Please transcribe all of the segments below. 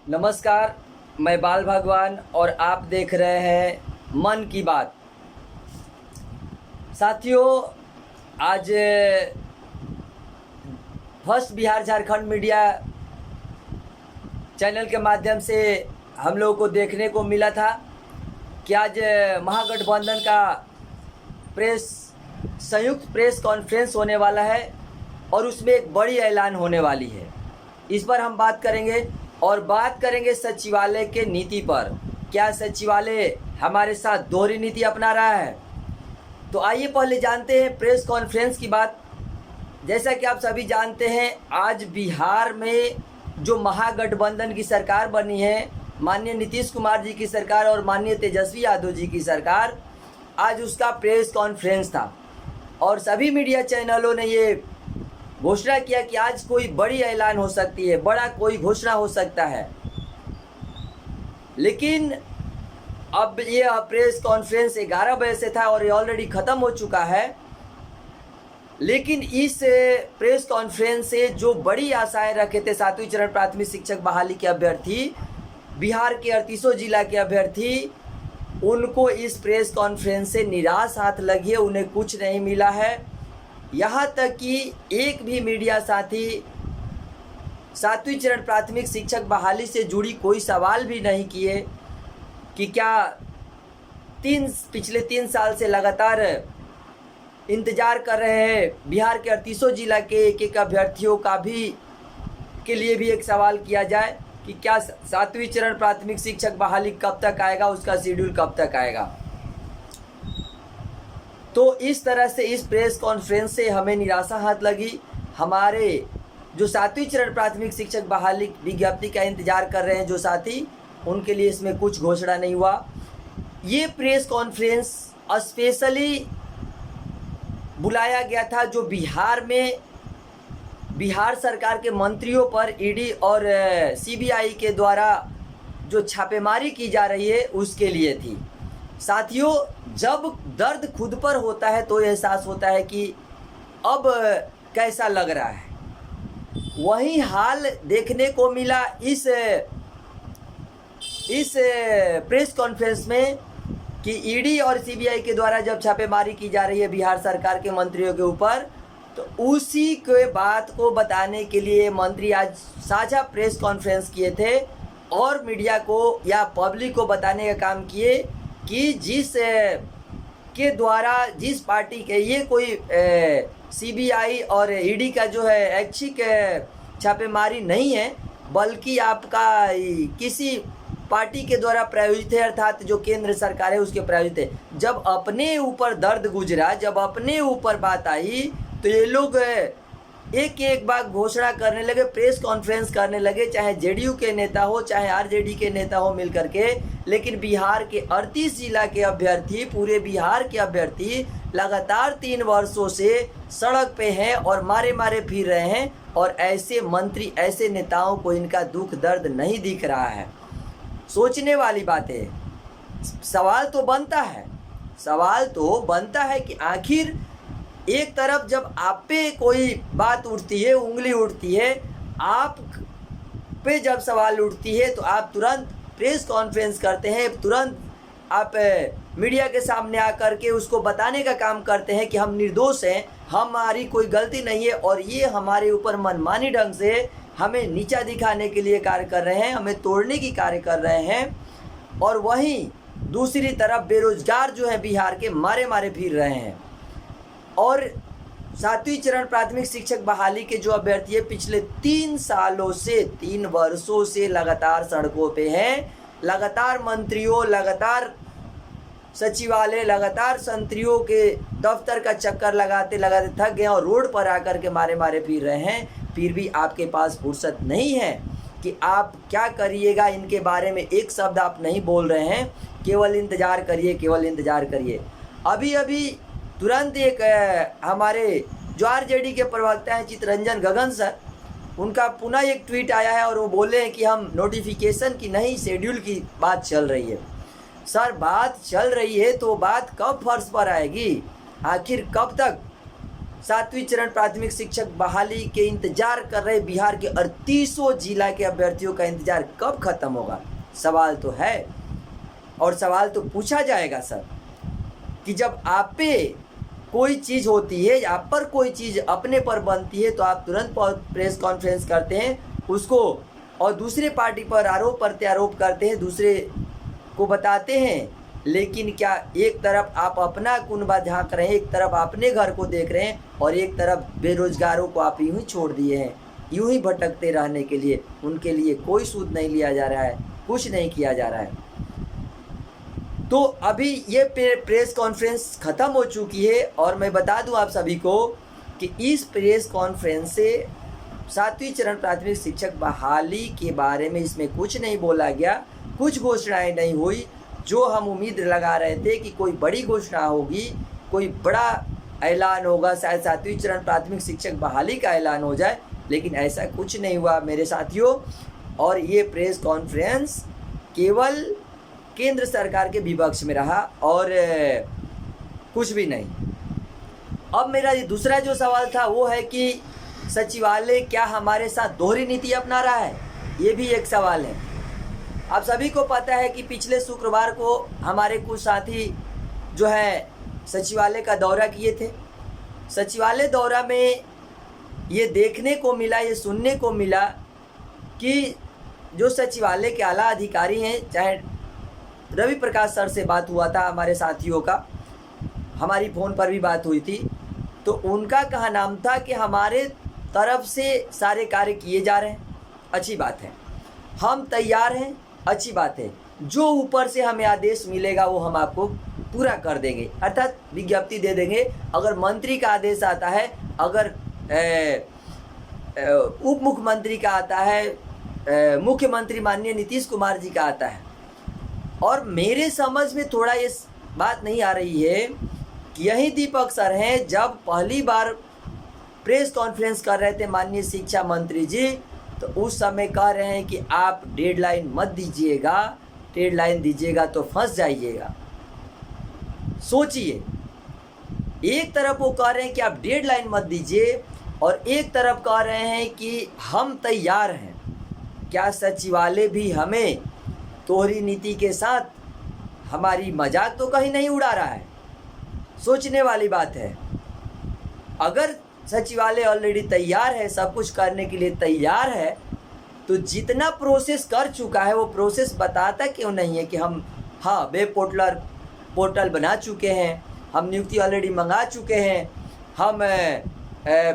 नमस्कार, मैं बाल भगवान और आप देख रहे हैं मन की बात। साथियों, आज first Bihar Jharkhand media channel के माध्यम से हम लोगों को देखने को मिला था कि आज महागठबंधन का संयुक्त प्रेस कॉन्फ्रेंस होने वाला है और उसमें एक बड़ी ऐलान होने वाली है। इस पर हम बात करेंगे और बात करेंगे सचिवालय के नीति पर। क्या सचिवालय हमारे साथ दोहरी नीति अपना रहा है? तो आइए पहले जानते हैं प्रेस कॉन्फ्रेंस की बात। जैसा कि आप सभी जानते हैं, आज बिहार में जो महागठबंधन की सरकार बनी है, माननीय नीतीश कुमार जी की सरकार और माननीय तेजस्वी यादव जी की सरकार, आज उसका प्रेस कॉन्फ्रेंस था और सभी मीडिया चैनलों ने ये घोषणा किया कि आज कोई बड़ी ऐलान हो सकती है, बड़ा कोई घोषणा हो सकता है। लेकिन अब ये प्रेस कॉन्फ्रेंस 11 बजे से था और ये ऑलरेडी ख़त्म हो चुका है। लेकिन इस प्रेस कॉन्फ्रेंस से जो बड़ी आशाएं रखे थे 7वीं चरण प्राथमिक शिक्षक बहाली के अभ्यर्थी, बिहार के 38 जिला के अभ्यर्थी, उनको इस प्रेस कॉन्फ्रेंस से निराश हाथ लगी है। उन्हें कुछ नहीं मिला है। यहाँ तक कि एक भी मीडिया साथी 7वीं चरण प्राथमिक शिक्षक बहाली से जुड़ी कोई सवाल भी नहीं किए कि क्या पिछले 3 साल से लगातार इंतज़ार कर रहे हैं बिहार के 38 जिला के एक अभ्यर्थियों का भी के लिए भी एक सवाल किया जाए कि क्या 7वीं चरण प्राथमिक शिक्षक बहाली कब तक आएगा, उसका शेड्यूल कब तक आएगा। तो इस तरह से इस प्रेस कॉन्फ्रेंस से हमें निराशा हाथ लगी। हमारे जो 7वीं चरण प्राथमिक शिक्षक बहाली विज्ञप्ति का इंतजार कर रहे हैं जो साथी, उनके लिए इसमें कुछ घोषणा नहीं हुआ। ये प्रेस कॉन्फ्रेंस स्पेशली बुलाया गया था जो बिहार सरकार के मंत्रियों पर ईडी और सीबीआई के द्वारा जो छापेमारी की जा रही है उसके लिए थी। साथियों, जब दर्द खुद पर होता है तो एहसास होता है कि अब कैसा लग रहा है। वही हाल देखने को मिला इस प्रेस कॉन्फ्रेंस में कि ईडी और सीबीआई के द्वारा जब छापेमारी की जा रही है बिहार सरकार के मंत्रियों के ऊपर, तो उसी के बात को बताने के लिए मंत्री आज साझा प्रेस कॉन्फ्रेंस किए थे और मीडिया को या पब्लिक को बताने का काम किए कि जिस पार्टी के ये कोई सीबीआई और ईडी का जो है ऐच्छिक छापेमारी नहीं है, बल्कि आपका किसी पार्टी के द्वारा प्रायोजित है, अर्थात जो केंद्र सरकार है उसके प्रायोजित है। जब अपने ऊपर दर्द गुजरा, जब अपने ऊपर बात आई, तो ये लोग एक बार घोषणा करने लगे, प्रेस कॉन्फ्रेंस करने लगे, चाहे जेडीयू के नेता हो चाहे आरजेडी के नेता हो मिल करके। लेकिन बिहार के 38 जिला के अभ्यर्थी, पूरे बिहार के अभ्यर्थी लगातार 3 वर्षों से सड़क पे हैं और मारे फिर रहे हैं और ऐसे मंत्री, ऐसे नेताओं को इनका दुख दर्द नहीं दिख रहा है। सोचने वाली बात है। सवाल तो बनता है कि आखिर एक तरफ जब आप पे कोई बात उठती है, उंगली उठती है, आप पे जब सवाल उठती है तो आप तुरंत प्रेस कॉन्फ्रेंस करते हैं, तुरंत आप मीडिया के सामने आकर के उसको बताने का काम करते हैं कि हम निर्दोष हैं, हमारी कोई गलती नहीं है और ये हमारे ऊपर मनमानी ढंग से हमें नीचा दिखाने के लिए कार्य कर रहे हैं, हमें तोड़ने की कार्य कर रहे हैं। और वहीं दूसरी तरफ बेरोजगार जो है बिहार के मारे फिर रहे हैं। और 7वीं चरण प्राथमिक शिक्षक बहाली के जो अभ्यर्थी है पिछले 3 वर्षों से लगातार सड़कों पे हैं, लगातार मंत्रियों, लगातार सचिवालय, लगातार संतरियों के दफ्तर का चक्कर लगाते थक गए और रोड पर आकर के मारे फिर रहे हैं। फिर भी आपके पास फुर्सत नहीं है कि आप क्या करिएगा, इनके बारे में एक शब्द आप नहीं बोल रहे हैं। केवल इंतज़ार करिए। अभी तुरंत एक हमारे जो आरजेडी के प्रवक्ता हैं चितरंजन गगन सर, उनका पुनः एक ट्वीट आया है और वो बोले हैं कि हम नोटिफिकेशन की नहीं, शेड्यूल की बात चल रही है। सर, बात चल रही है तो बात कब फर्श पर आएगी? आखिर कब तक 7वीं चरण प्राथमिक शिक्षक बहाली के इंतजार कर रहे बिहार के 38 जिला के अभ्यर्थियों का इंतजार कब खत्म होगा? सवाल तो है और सवाल तो पूछा जाएगा सर कि जब आप पे कोई चीज़ होती है, आप पर कोई चीज़ अपने पर बनती है तो आप तुरंत प्रेस कॉन्फ्रेंस करते हैं उसको और दूसरे पार्टी पर आरोप प्रत्यारोप करते हैं, दूसरे को बताते हैं। लेकिन क्या एक तरफ आप अपना कुनबा झाँक रहे हैं, एक तरफ अपने घर को देख रहे हैं और एक तरफ बेरोजगारों को आप यूँ ही छोड़ दिए हैं, यूँ ही भटकते रहने के लिए। उनके लिए कोई सूद नहीं लिया जा रहा है, कुछ नहीं किया जा रहा है। तो अभी ये प्रेस कॉन्फ्रेंस ख़त्म हो चुकी है और मैं बता दूं आप सभी को कि इस प्रेस कॉन्फ्रेंस से 7वीं चरण प्राथमिक शिक्षक बहाली के बारे में इसमें कुछ नहीं बोला गया, कुछ घोषणाएं नहीं हुई। जो हम उम्मीद लगा रहे थे कि कोई बड़ी घोषणा होगी, कोई बड़ा ऐलान होगा, शायद 7वीं चरण प्राथमिक शिक्षक बहाली का ऐलान हो जाए, लेकिन ऐसा कुछ नहीं हुआ मेरे साथियों। और ये प्रेस कॉन्फ्रेंस केवल केंद्र सरकार के विपक्ष में रहा और कुछ भी नहीं। अब मेरा ये दूसरा जो सवाल था वो है कि सचिवालय क्या हमारे साथ दोहरी नीति अपना रहा है? ये भी एक सवाल है। आप सभी को पता है कि पिछले शुक्रवार को हमारे कुछ साथी जो है सचिवालय का दौरा किए थे। सचिवालय दौरा में ये देखने को मिला, ये सुनने को मिला कि जो सचिवालय के आला अधिकारी हैं, चाहे रवि प्रकाश सर से बात हुआ था हमारे साथियों का, हमारी फ़ोन पर भी बात हुई थी, तो उनका कहा नाम था कि हमारे तरफ से सारे कार्य किए जा रहे हैं, अच्छी बात है, हम तैयार हैं, अच्छी बात है, जो ऊपर से हमें आदेश मिलेगा वो हम आपको पूरा कर देंगे, अर्थात विज्ञप्ति दे देंगे। अगर मंत्री का आदेश आता है, अगर उप मुख्यमंत्री का आता है, मुख्यमंत्री माननीय नीतीश कुमार जी का आता है। और मेरे समझ में थोड़ा ये बात नहीं आ रही है कि यही दीपक सर हैं, जब पहली बार प्रेस कॉन्फ्रेंस कर रहे थे माननीय शिक्षा मंत्री जी, तो उस समय कह रहे हैं कि आप डेडलाइन मत दीजिएगा, डेडलाइन दीजिएगा तो फंस जाइएगा। सोचिए, एक तरफ वो कह रहे हैं कि आप डेडलाइन मत दीजिए और एक तरफ कह रहे हैं कि हम तैयार हैं। क्या सचिवालय भी हमें दोहरी नीति के साथ हमारी मजाक तो कहीं नहीं उड़ा रहा है? सोचने वाली बात है। अगर सचिवालय ऑलरेडी तैयार है, सब कुछ करने के लिए तैयार है, तो जितना प्रोसेस कर चुका है वो प्रोसेस बताता क्यों नहीं है कि हम वेब पोर्टल बना चुके हैं, हम नियुक्ति ऑलरेडी मंगा चुके हैं, हम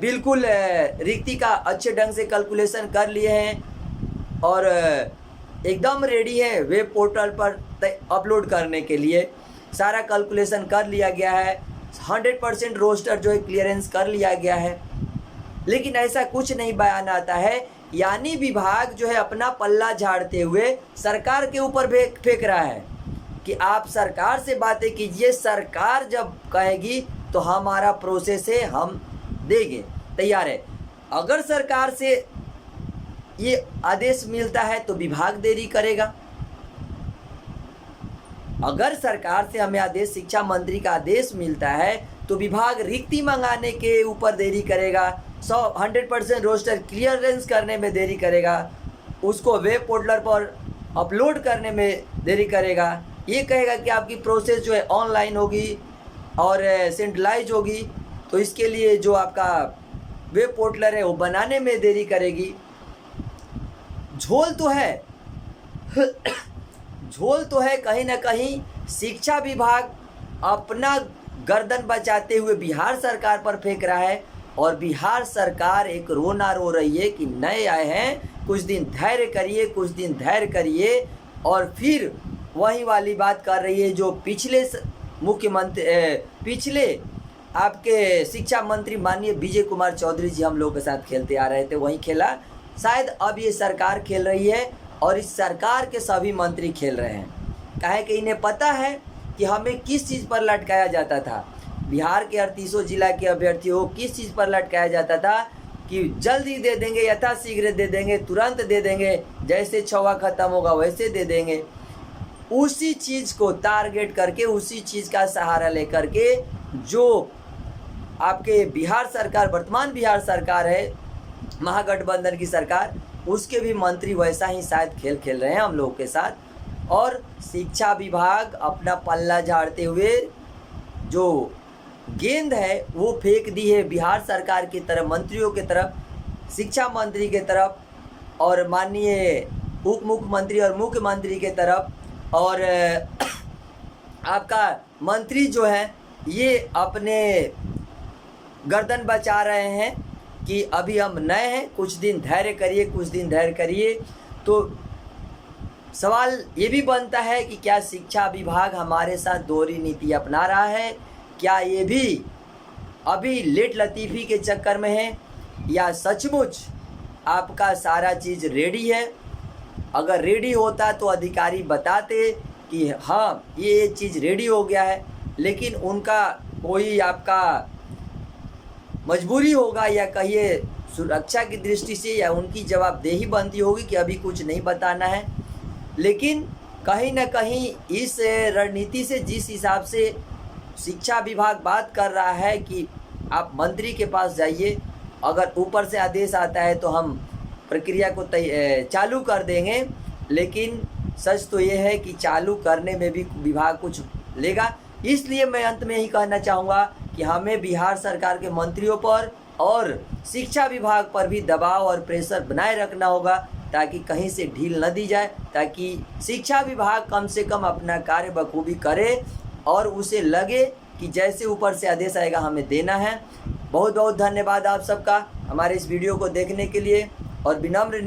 बिल्कुल रिक्ति का अच्छे ढंग से कैलकुलेशन कर लिए हैं और एकदम रेडी है वेब पोर्टल पर अपलोड करने के लिए, सारा कैलकुलेशन कर लिया गया है, 100% रोस्टर जो है क्लियरेंस कर लिया गया है। लेकिन ऐसा कुछ नहीं बयान आता है, यानी विभाग जो है अपना पल्ला झाड़ते हुए सरकार के ऊपर फेंक रहा है कि आप सरकार से बातें कीजिए, सरकार जब कहेगी तो हमारा प्रोसेस है, हम देंगे, तैयार है। अगर सरकार से ये आदेश मिलता है तो विभाग देरी करेगा, अगर सरकार से हमें आदेश, शिक्षा मंत्री का आदेश मिलता है तो विभाग रिक्ति मंगाने के ऊपर देरी करेगा, 100% रोस्टर क्लियरेंस करने में देरी करेगा, उसको वेब पोर्टल पर अपलोड करने में देरी करेगा। ये कहेगा कि आपकी प्रोसेस जो है ऑनलाइन होगी और सेंट्रलाइज होगी, तो इसके लिए जो आपका वेब पोर्टल है वो बनाने में देरी करेगी। झोल तो है झोल तो है कहीं ना कहीं। शिक्षा विभाग अपना गर्दन बचाते हुए बिहार सरकार पर फेंक रहा है और बिहार सरकार एक रोना रो रही है कि नए आए हैं, कुछ दिन धैर्य करिए, कुछ दिन धैर्य करिए, और फिर वही वाली बात कर रही है जो पिछले आपके शिक्षा मंत्री माननीय विजय कुमार चौधरी जी हम लोग के साथ खेलते आ रहे थे, वही खेला। शायद अब ये सरकार खेल रही है और इस सरकार के सभी मंत्री खेल रहे हैं। काहे कि इन्हें पता है कि हमें किस चीज़ पर लटकाया जाता था, बिहार के 38 जिला के अभ्यर्थियों को किस चीज़ पर लटकाया जाता था कि जल्दी दे देंगे, यथाशीघ्र दे देंगे, तुरंत दे देंगे, जैसे छवा ख़त्म होगा वैसे दे देंगे। उसी चीज़ को टारगेट करके, उसी चीज़ का सहारा लेकर के जो आपके बिहार सरकार, वर्तमान बिहार सरकार है महागठबंधन की सरकार, उसके भी मंत्री वैसा ही शायद खेल खेल रहे हैं हम लोगों के साथ। और शिक्षा विभाग अपना पल्ला झाड़ते हुए जो गेंद है वो फेंक दी है बिहार सरकार की तरफ, मंत्रियों की तरफ, शिक्षा मंत्री की तरफ और माननीय उप मुख्यमंत्री और मुख्यमंत्री की तरफ। और आपका मंत्री जो है ये अपने गर्दन बचा रहे हैं कि अभी हम नए हैं, कुछ दिन धैर्य करिए, कुछ दिन धैर्य करिए। तो सवाल ये भी बनता है कि क्या शिक्षा विभाग हमारे साथ दोहरी नीति अपना रहा है? क्या ये भी अभी लेट लतीफ़ी के चक्कर में है या सचमुच आपका सारा चीज़ रेडी है? अगर रेडी होता तो अधिकारी बताते कि हाँ ये चीज़ रेडी हो गया है, लेकिन उनका कोई आपका मजबूरी होगा या कहिए सुरक्षा की दृष्टि से या उनकी जवाबदेही बनती होगी कि अभी कुछ नहीं बताना है। लेकिन कहीं ना कहीं इस रणनीति से, जिस हिसाब से शिक्षा विभाग बात कर रहा है कि आप मंत्री के पास जाइए, अगर ऊपर से आदेश आता है तो हम प्रक्रिया को चालू कर देंगे, लेकिन सच तो ये है कि चालू करने में भी विभाग कुछ लेगा। इसलिए मैं अंत में ही कहना चाहूँगा कि हमें बिहार सरकार के मंत्रियों पर और शिक्षा विभाग पर भी दबाव और प्रेशर बनाए रखना होगा ताकि कहीं से ढील न दी जाए, ताकि शिक्षा विभाग कम से कम अपना कार्य बखूबी करे और उसे लगे कि जैसे ऊपर से आदेश आएगा हमें देना है। बहुत बहुत धन्यवाद आप सबका हमारे इस वीडियो को देखने के लिए, और विनम्र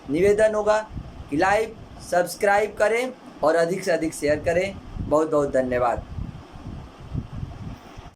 निवेदन होगा कि लाइक सब्सक्राइब करें और अधिक से अधिक शेयर करें। बहुत बहुत धन्यवाद।